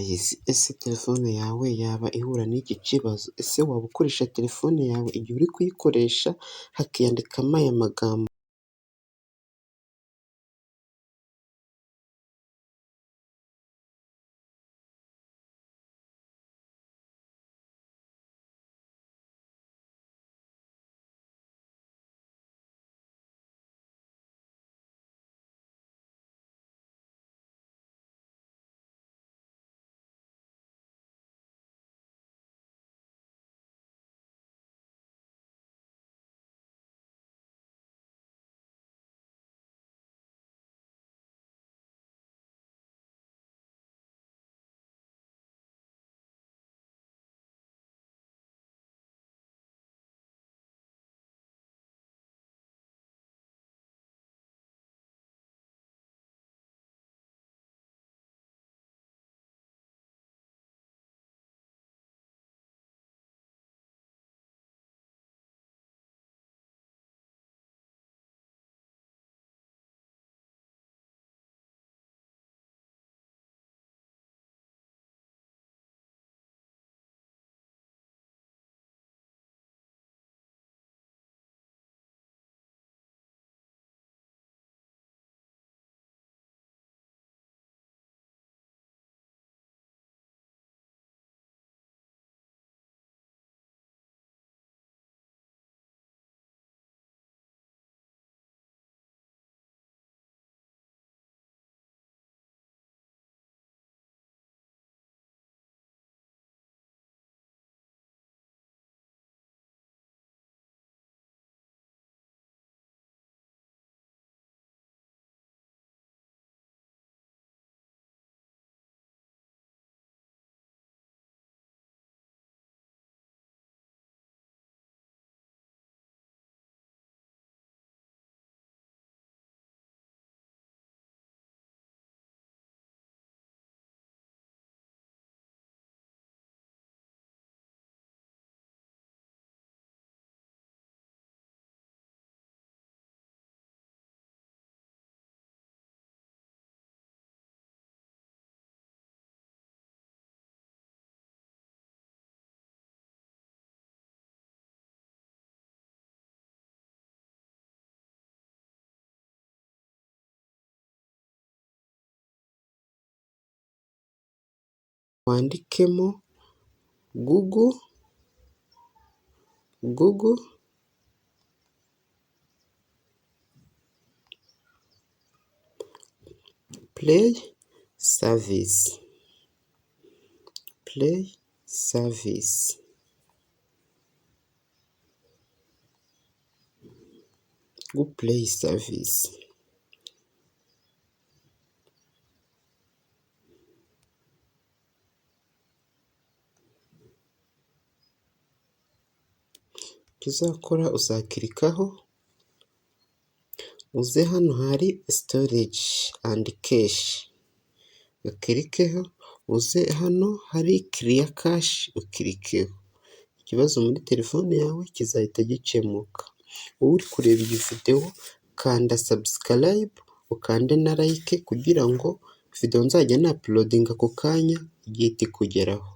gayizi, ese telefone yawe yaba ihura n'iki kibazo? Ese waba ukoresha telefone yawe igihe uri kuyikoresha hakiyandikamo aya magambo? Wandikemo Google Play Service, Google Play Service. Icyo uzakora uzakirikaho, uze hano hari storage and cache ukirikeho, uze hano hari clear cache ukirikeho. Ikibazo muri telefone yawe kizahita gikemuka. Wowe uri kureba iyi video kanda subscribe, ukande na like kugira ngo video nzajya na uploading ako kanya igihite ikugeraho.